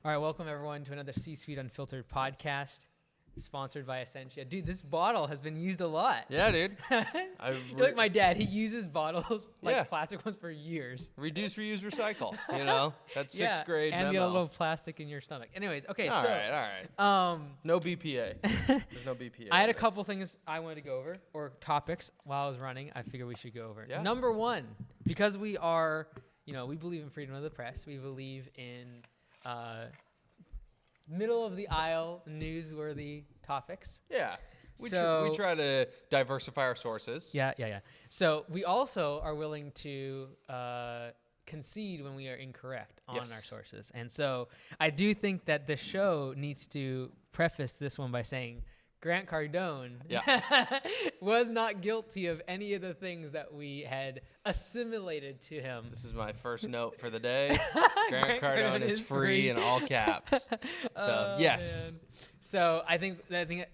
All right, welcome everyone to another C-Suite Unfiltered podcast, sponsored by Essentia. Dude, this bottle has been used a lot. Yeah, dude. You're like my dad. He uses bottles, like plastic ones, for years. Reduce, reuse, recycle. You know, that's sixth grade and memo. get a little plastic in your stomach. Anyways, okay, all right. No BPA. There's no BPA. I had a couple things I wanted to go over, or topics while I was running. I figured we should go over. Yeah. Number one, because we are, we believe in freedom of the press. We believe in middle of the aisle, newsworthy topics. Yeah. We try to diversify our sources. Yeah. So we also are willing to concede when we are incorrect on our sources. And so I do think that the show needs to preface this one by saying Grant Cardone was not guilty of any of the things that we had assimilated to him. This is my first note for the day. Grant Cardone is free in all caps. So, yes. Man. So I think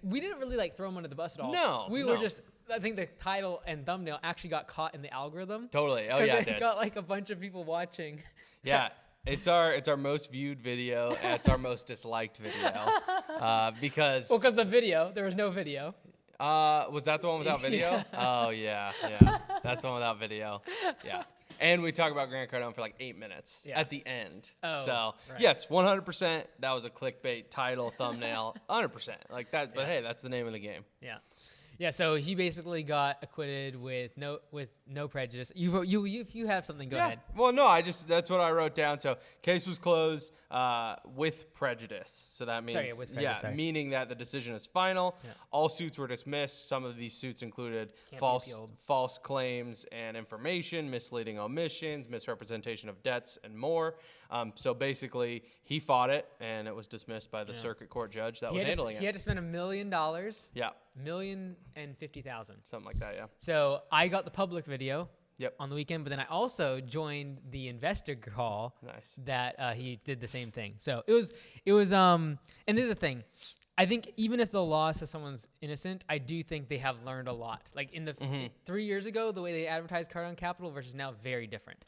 we didn't really throw him under the bus at all. No. We were just, I think the title and thumbnail actually got caught in the algorithm. Totally. Oh, yeah, it did. Got a bunch of people watching. Yeah. It's our most viewed video, and it's our most disliked video, because the video, there was no video. Was that the one without video? Oh yeah, that's the one without video. Yeah, and we talk about Grant Cardone for like 8 minutes at the end. Oh, so yes, 100%. That was a clickbait title, thumbnail, 100% like that. But hey, that's the name of the game. Yeah. Yeah, so he basically got acquitted with no prejudice. If you have something, go ahead. Well, no, that's what I wrote down. So case was closed with prejudice. So that means meaning that the decision is final. Yeah. All suits were dismissed. Some of these suits included false claims and information, misleading omissions, misrepresentation of debts, and more. So basically, he fought it, and it was dismissed by the circuit court judge that was handling it. He had to spend $1 million. Yeah. $1,050,000. Something like that, yeah. So I got the public video on the weekend, but then I also joined the investor call that he did the same thing. So it was and this is the thing. I think even if the law says someone's innocent, I do think they have learned a lot. Like in the 3 years ago, the way they advertised Cardone Capital versus now, very different.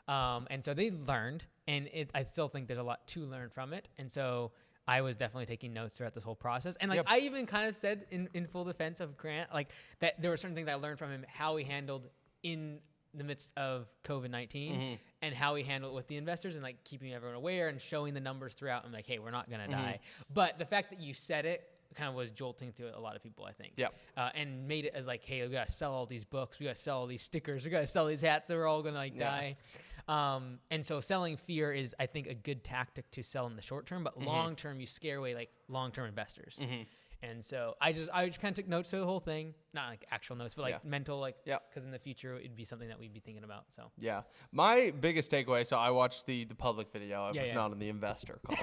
And so they learned, and I still think there's a lot to learn from it. And so I was definitely taking notes throughout this whole process. And I even kind of said in full defense of Grant, that there were certain things I learned from him, how he handled in the midst of COVID-19 and how he handled it with the investors and keeping everyone aware and showing the numbers throughout and hey, we're not going to die. But the fact that you said it kind of was jolting to a lot of people, I think. Yeah. And made it as hey, we got to sell all these books. We got to sell all these stickers. We got to sell these hats. So we're all going to die. And so selling fear is, I think, a good tactic to sell in the short term, but long term, you scare away long-term investors. And so I just kind of took notes to the whole thing, not actual notes, but mental, because in the future it'd be something that we'd be thinking about. So my biggest takeaway. So I watched the public video. I was not on the investor call.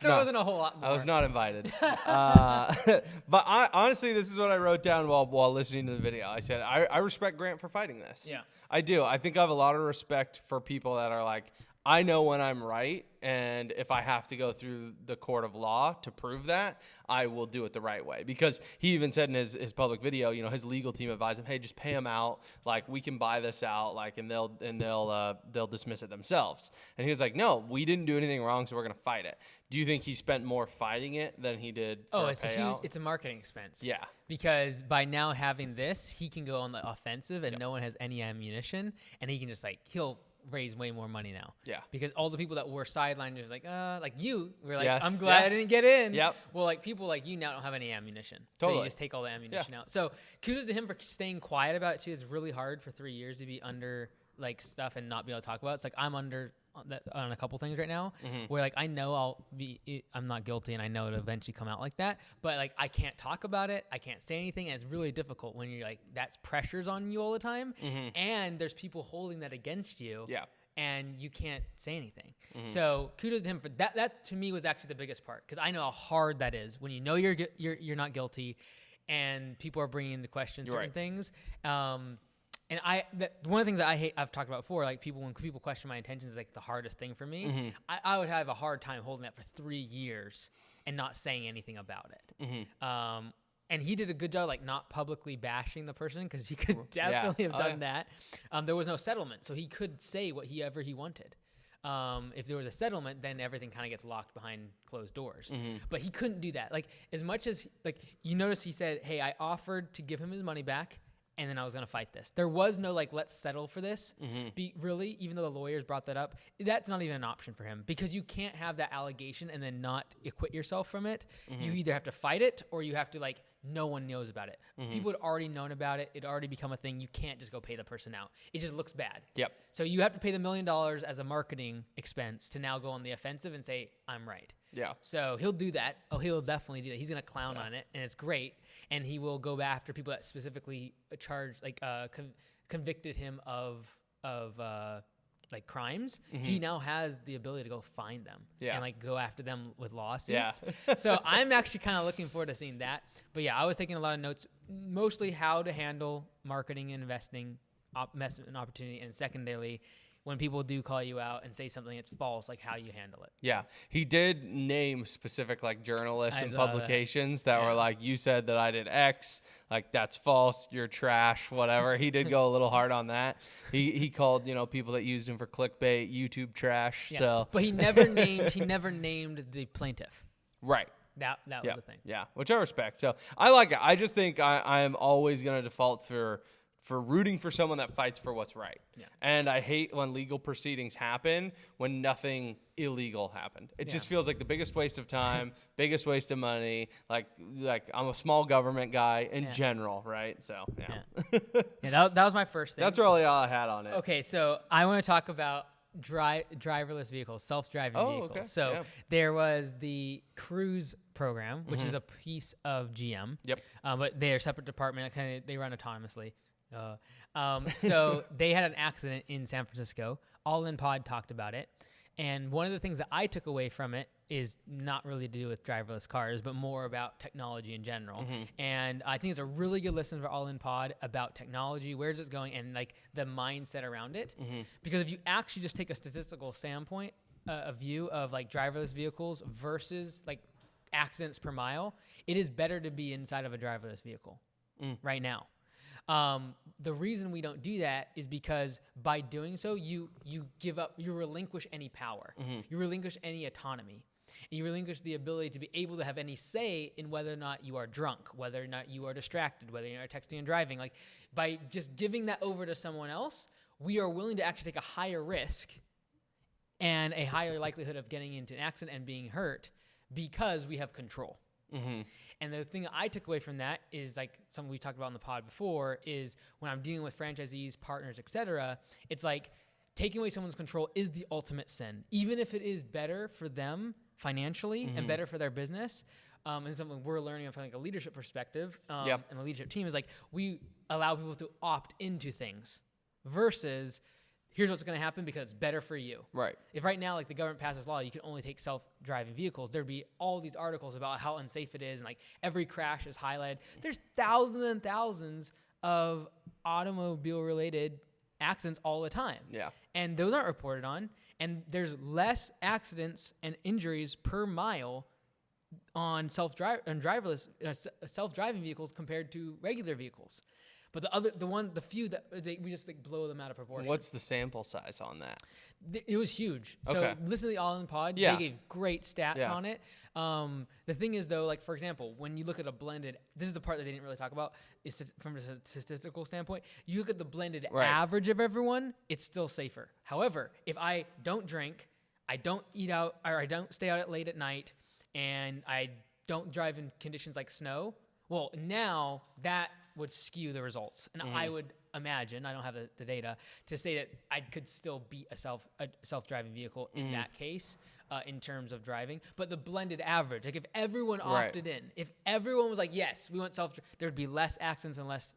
There wasn't a whole lot more. I was not invited. But honestly, this is what I wrote down while listening to the video. I said I respect Grant for fighting this. Yeah, I do. I think I have a lot of respect for people that are I know when I'm right, and if I have to go through the court of law to prove that, I will do it the right way. Because he even said in his public video, his legal team advised him, hey, just pay him out. We can buy this out, and they'll dismiss it themselves. And he was like, no, we didn't do anything wrong, so we're gonna fight it. Do you think he spent more fighting it than he did for a payout? It's a marketing expense. Yeah. Because by now having this, he can go on the offensive, and no one has any ammunition, and he can just he'll raise way more money now. Yeah. Because all the people that were sidelined are you were I'm glad I didn't get in. Yep. Well, people like you now don't have any ammunition. Totally. So you just take all the ammunition out. So kudos to him for staying quiet about it too. It's really hard for 3 years to be under stuff and not be able to talk about it. It's I'm under on a couple things right now where I know I'm not guilty and I know it'll eventually come out like that, but I can't talk about it. I can't say anything. And it's really difficult when you're that's pressures on you all the time. And there's people holding that against you. Yeah. And you can't say anything. So kudos to him for that. That to me was actually the biggest part. Cause I know how hard that is when you know you're not guilty and people are bringing into question certain things. And one of the things that I hate, I've talked about before, when people question my intentions is the hardest thing for me. I would have a hard time holding that for 3 years and not saying anything about it. And he did a good job, not publicly bashing the person, because he could definitely have done that. There was no settlement, so he could say whatever he wanted. if there was a settlement, then everything kind of gets locked behind closed doors. But he couldn't do that. Like, as much as, like, you notice he said, hey, I offered to give him his money back, and then I was going to fight this. There was no, like, let's settle for this. Really, even though the lawyers brought that up, that's not even an option for him, because you can't have that allegation and then not acquit yourself from it. You either have to fight it, or you have to, like, no one knows about it. People had already known about it. It already become a thing. You can't just go pay the person out. It just looks bad. Yep. So you have to pay the $1 million as a marketing expense to now go on the offensive and say, I'm right. Yeah. So he'll do that. Oh, he'll definitely do that. He's going to clown on it, and it's great. And he will go after people that specifically charged, like, convicted him of like crimes. He now has the ability to go find them and, like, go after them with lawsuits. So I'm actually kind of looking forward to seeing that. But yeah, I was taking a lot of notes, mostly how to handle marketing and investing, investment opportunity, and secondarily, when people do call you out and say something that's false, like how you handle it. Yeah. He did name specific, like, journalists and publications that were like, you said that I did X, like, that's false, you're trash, whatever. He did go a little hard on that. He called, you know, people that used him for clickbait, YouTube trash. Yeah. So, but he never named the plaintiff. Right. That was the thing. Yeah, which I respect. So I like it. I just think I'm always going to default for rooting for someone that fights for what's right. Yeah. And I hate when legal proceedings happen when nothing illegal happened. It just feels like the biggest waste of time, biggest waste of money. Like I'm a small government guy in general, right? So, that was my first thing. That's really all I had on it. Okay, so I want to talk about driverless vehicles, self-driving vehicles. Okay. So there was the Cruise program, which is a piece of GM. Yep. But they are a separate department. They run autonomously. So they had an accident in San Francisco. All In Pod talked about it. And one of the things that I took away from it is not really to do with driverless cars, but more about technology in general. And I think it's a really good listen for All In Pod about technology, where's it going, and, like, the mindset around it. Because if you actually just take a statistical standpoint, a view of, like, driverless vehicles versus, like, accidents per mile, it is better to be inside of a driverless vehicle right now. The reason we don't do that is because by doing so, you relinquish any power, you relinquish any autonomy, and you relinquish the ability to be able to have any say in whether or not you are drunk, whether or not you are distracted, whether you're texting and driving. Like, by just giving that over to someone else, we are willing to actually take a higher risk and a higher likelihood of getting into an accident and being hurt because we have control. And the thing I took away from that is, like, something we talked about on the pod before, is when I'm dealing with franchisees, partners, etc., it's like taking away someone's control is the ultimate sin. Even if it is better for them financially and better for their business, and something we're learning from, like, a leadership perspective, and the leadership team is, like, we allow people to opt into things versus here's what's going to happen because it's better for you. Right. If right now, like, the government passes law, you can only take self-driving vehicles, there'd be all these articles about how unsafe it is, and, like, every crash is highlighted. There's thousands and thousands of automobile-related accidents all the time. Yeah. And those aren't reported on, and there's less accidents and injuries per mile on self-driving vehicles compared to regular vehicles. But the few that we just, like, blow them out of proportion. What's the sample size on that? It was huge. So listen to the All In Pod. They gave great stats on it. The thing is, though, like, for example, when you look at a blended, this is the part that they didn't really talk about, is from a statistical standpoint. You look at the blended average of everyone, it's still safer. However, if I don't drink, I don't eat out, or I don't stay out late at night, and I don't drive in conditions like snow, well, now that would skew the results. And I would imagine, I don't have the data, to say that I could still beat a self-driving vehicle in that case, in terms of driving. But the blended average, like, if everyone opted in, if everyone was like, yes, we want there'd be less accidents and less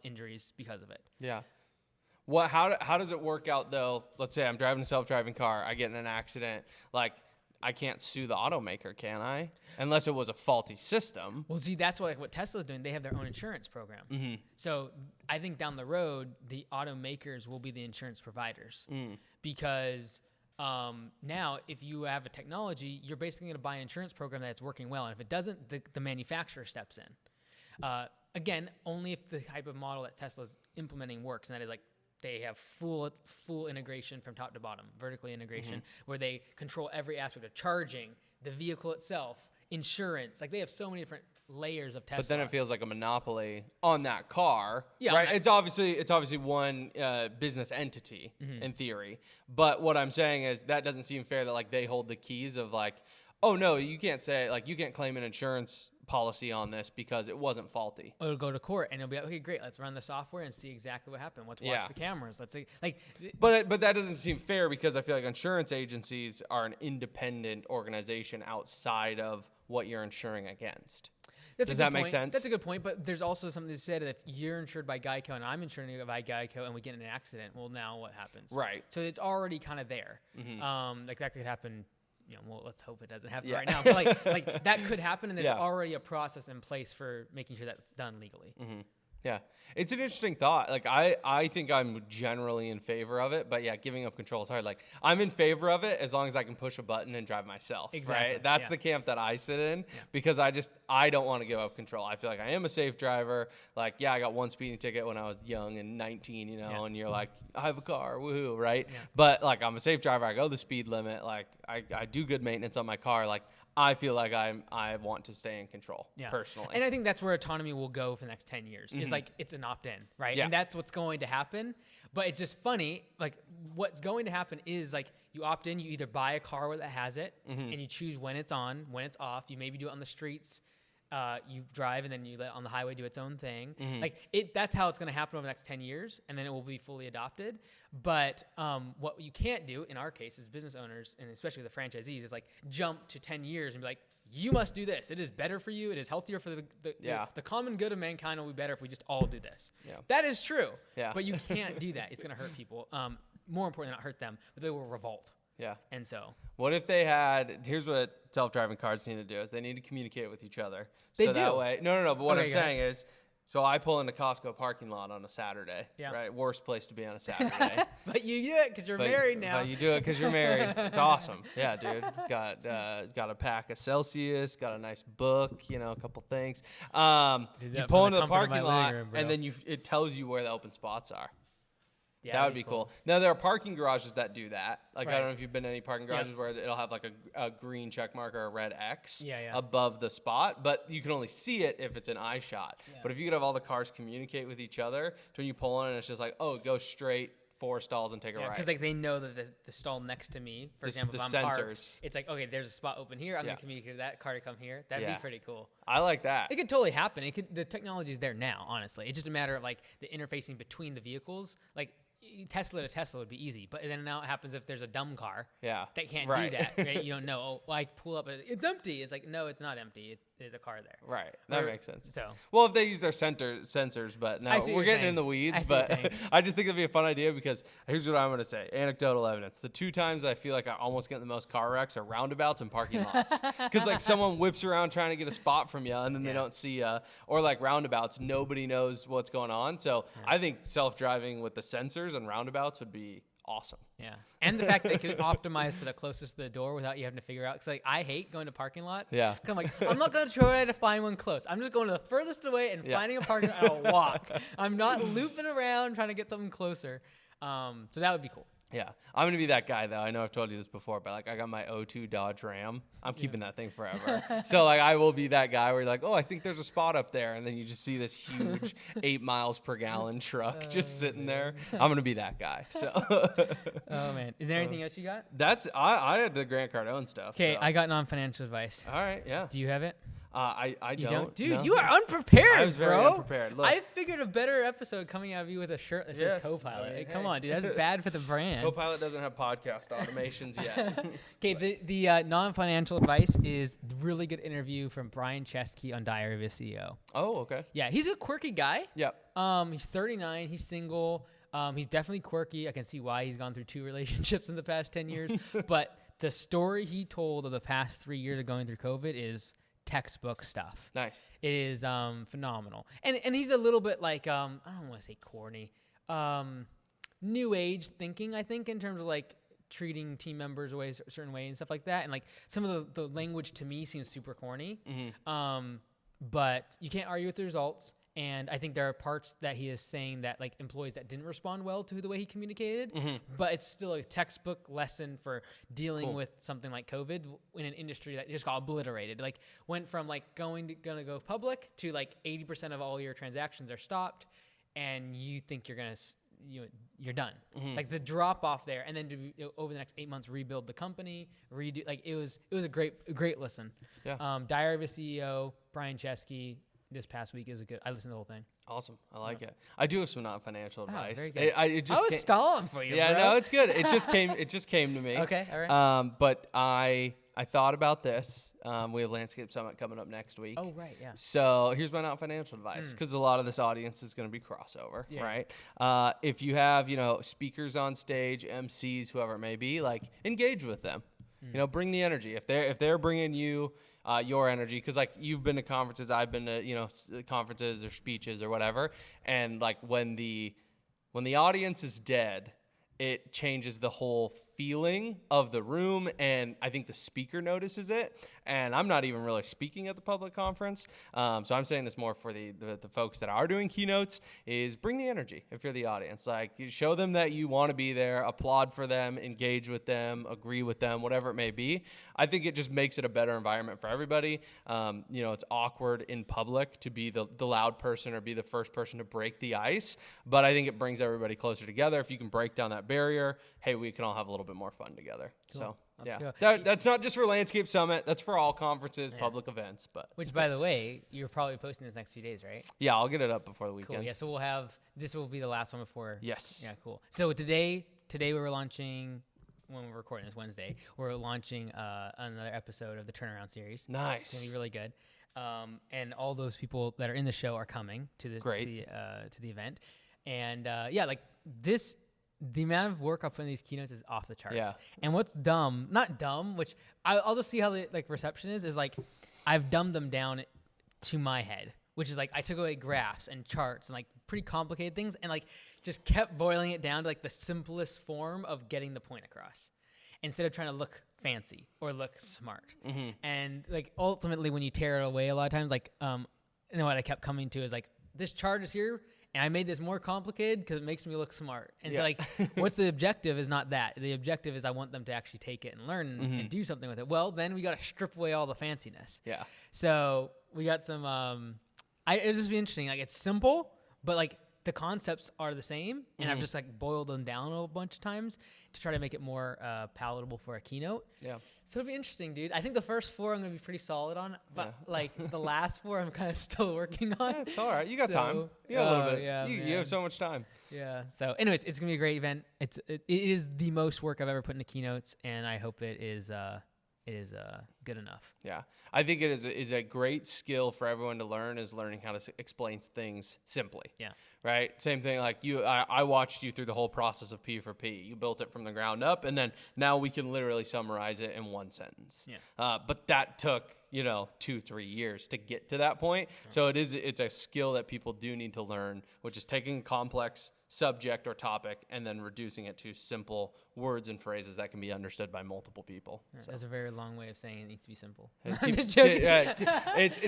injuries because of it. Yeah. How does it work out, though? Let's say I'm driving a self-driving car, I get in an accident, like, I can't sue the automaker, can I? Unless it was a faulty system. Well, see, that's what Tesla's doing. They have their own insurance program. So I think down the road, the automakers will be the insurance providers. Because now, if you have a technology, you're basically going to buy an insurance program that's working well. And if it doesn't, the manufacturer steps in. Again, only if the type of model that Tesla's implementing works, and that is, like, they have full integration from top to bottom, vertically integration, where they control every aspect of charging, the vehicle itself, insurance. Like they have so many different layers of Tesla. But then it feels like a monopoly on that car, yeah, right? It's obviously one business entity in theory. But what I'm saying is that doesn't seem fair that like they hold the keys of like, oh no, you can't say like you can't claim an insurance policy on this because it wasn't faulty. It'll go to court and it'll be like, okay, great, let's run the software and see exactly what happened. Let's watch the cameras. Let's see, like. But that doesn't seem fair because I feel like insurance agencies are an independent organization outside of what you're insuring against. Does that make sense? That's a good point, but there's also something to say that if you're insured by Geico and I'm insured by Geico and we get in an accident, well, now what happens? Right. So it's already kind of there. Like that could happen. Well, let's hope it doesn't happen right now. But like that could happen, and there's already a process in place for making sure that's done legally. Yeah, it's an interesting thought. Like I think I'm generally in favor of it, but yeah, giving up control is hard. Like I'm in favor of it as long as I can push a button and drive myself. Exactly. Right? That's the camp that I sit in because I don't want to give up control. I feel like I am a safe driver. Like I got one speeding ticket when I was young and 19, and you're like, I have a car, woohoo, right? Yeah. But like I'm a safe driver. I go the speed limit. Like I do good maintenance on my car. Like I feel like I want to stay in control personally. And I think that's where autonomy will go for the next 10 years. It's like it's an opt-in, right? Yeah. And that's what's going to happen. But it's just funny, like what's going to happen is like you opt in, you either buy a car that has it and you choose when it's on, when it's off. You maybe do it on the streets. You drive and then you let it on the highway do its own thing. That's how it's going to happen over the next 10 years, and then it will be fully adopted. But what you can't do in our case as business owners, and especially the franchisees, is like jump to 10 years and be like, you must do this. It is better for you. It is healthier for the common good of mankind will be better if we just all do this. Yeah. That is true. Yeah. But you can't do that. It's going to hurt people. More importantly, not hurt them, but they will revolt. Yeah. And so. What if they had, here's what self-driving cars need to do, is they need to communicate with each other. They do. That way, no, but what I'm saying is, so I pull into Costco parking lot on a Saturday, right? Worst place to be on a Saturday. But you do it because you're married now. But you do it because you're married. It's awesome. Yeah, dude. Got a pack of Celsius, got a nice book, a couple things. You pull into the parking lot, and then it tells you where the open spots are. Yeah, that would be cool. Now, there are parking garages that do that. Like, I don't know if you've been to any parking garages where it'll have like a green check mark or a red X above the spot, but you can only see it if it's an eye shot. Yeah. But if you could have all the cars communicate with each other, to when you pull in and it's just like, oh, go straight 4 stalls and take a right. Because like they know that the stall next to me, for example, if I'm parked, it's like, okay, there's a spot open here. I'm going to communicate to that car to come here. That'd be pretty cool. I like that. It could totally happen. The technology is there now, honestly. It's just a matter of like the interfacing between the vehicles. Like, Tesla to Tesla would be easy, but then now it happens if there's a dumb car that can't do that, right? You don't know. Oh, I pull up, it's empty. It's like, no, it's not empty. There's a car there. Right. That makes sense. So, well, if they use their sensors, but no, we're getting in the weeds. But I just think it'd be a fun idea because here's what I'm going to say. Anecdotal evidence. The 2 times I feel like I almost get in the most car wrecks are roundabouts and parking lots. Because like someone whips around trying to get a spot from you and then they don't see you. Or like roundabouts, nobody knows what's going on. So I think self-driving with the sensors and roundabouts would be awesome. Yeah. And the fact that they could optimize for the closest to the door without you having to figure out. Because like, I hate going to parking lots. Yeah. I'm like, I'm not going to try to find one close. I'm just going to the furthest away and finding a parking lot and I'll walk. I'm not looping around trying to get something closer. So that would be cool. Yeah. I'm going to be that guy, though. I know I've told you this before, but like I got my 02 Dodge Ram. I'm keeping that thing forever. So like I will be that guy where you're like, oh, I think there's a spot up there. And then you just see this huge 8 miles per gallon truck just sitting there. I'm going to be that guy. So. Oh, man. Is there anything else you got? I had the Grant Cardone stuff. Okay. So. I got non-financial advice. All right. Yeah. Do you have it? I don't. Dude, no. you are unprepared, I was very unprepared. Look. I figured a better episode coming out of you with a shirt that says Copilot. I mean, come on, dude. That's bad for the brand. Copilot doesn't have podcast automations yet. Okay, the non-financial advice is really good interview from Brian Chesky on Diary of a CEO. Oh, okay. Yeah, he's a quirky guy. Yep. He's 39. He's single. He's definitely quirky. I can see why he's gone through 2 relationships in the past 10 years. But the story he told of the past 3 years of going through COVID is textbook stuff. Nice. It is phenomenal. And he's a little bit like I don't want to say corny. New age thinking, I think, in terms of like treating team members a certain way and stuff like that. And like some of the language to me seems super corny. Mm-hmm. But you can't argue with the results. And I think there are parts that he is saying that like employees that didn't respond well to the way he communicated, but it's still a textbook lesson for dealing with something like COVID in an industry that just got obliterated. Like went from like gonna go public to like 80% of all your transactions are stopped, and you think you're done. Like the drop off there, and then to over the next 8 months rebuild the company, redo, like it was a great listen. Yeah. Diary of a CEO, Brian Chesky. This past week is a good. I listened to the whole thing. Awesome, I like it. I do have some non-financial advice. Very good. I was stalling for you. Yeah, bro. No, it's good. It just came to me. Okay, all right. But I thought about this. We have Landscape Summit coming up next week. Oh right, yeah. So here's my non-financial advice, because a lot of this audience is going to be crossover, right? If you have speakers on stage, MCs, whoever it may be, like engage with them. Bring the energy. If they're bringing you your energy, because like you've been to conferences, I've been to conferences or speeches or whatever, and like when the audience is dead, it changes the whole feeling of the room, and I think the speaker notices it. And I'm not even really speaking at the public conference, so I'm saying this more for the folks that are doing keynotes, is bring the energy. If you're the audience, like you show them that you want to be there, applaud for them, engage with them, agree with them, whatever it may be. I think it just makes it a better environment for everybody. It's awkward in public to be the loud person or be the first person to break the ice, but I think it brings everybody closer together. If you can break down that barrier, hey, we can all have a little bit more fun together. Cool. So that's not just for Landscape Summit. That's for all conferences, public events. But which, by the way, you're probably posting this next few days, right? Yeah, I'll get it up before the weekend. Cool. Yeah, so this will be the last one before. Yes. Yeah, cool. So today we're launching. When we're recording this Wednesday, we're launching another episode of the Turnaround series. Nice. It's gonna be really good. And all those people that are in the show are coming to the event. And like this. The amount of work I put in these keynotes is off the charts. Yeah. And what's not dumb, which I'll just see how the like reception is like I've dumbed them down to my head, which is like I took away graphs and charts and like pretty complicated things and like just kept boiling it down to like the simplest form of getting the point across instead of trying to look fancy or look smart. And like ultimately when you tear it away a lot of times, like and then what I kept coming to is like this chart is here. And I made this more complicated because it makes me look smart. And so like, what's the objective is not that. The objective is I want them to actually take it and learn and do something with it. Well, then we got to strip away all the fanciness. Yeah. So we got some, it'll just be interesting. Like it's simple, but like the concepts are the same. And I've just like boiled them down a bunch of times to try to make it more palatable for a keynote. Yeah. So it'll be interesting, dude. I think the first 4 I'm going to be pretty solid on, but like the last 4 I'm kind of still working on. Yeah, it's all right. You got time. You got a little bit. Yeah, you have so much time. Yeah. So anyways, it's going to be a great event. It is the most work I've ever put into keynotes, and I hope it is good enough. Yeah. I think it is a great skill for everyone to learn, is learning how to explain things simply. Yeah. Right? Same thing like I watched you through the whole process of P4P. You built it from the ground up, and then now we can literally summarize it in one sentence. Yeah. But that took, 2-3 years to get to that point. So it's a skill that people do need to learn, which is taking a complex subject or topic and then reducing it to simple words and phrases that can be understood by multiple people. So. That's a very long way of saying it needs to be simple. It's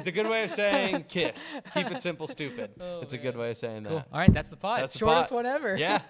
a good way of saying KISS. Keep it simple, stupid. It's a good way of saying that. All right, that's the pod. Shortest one ever. Yeah.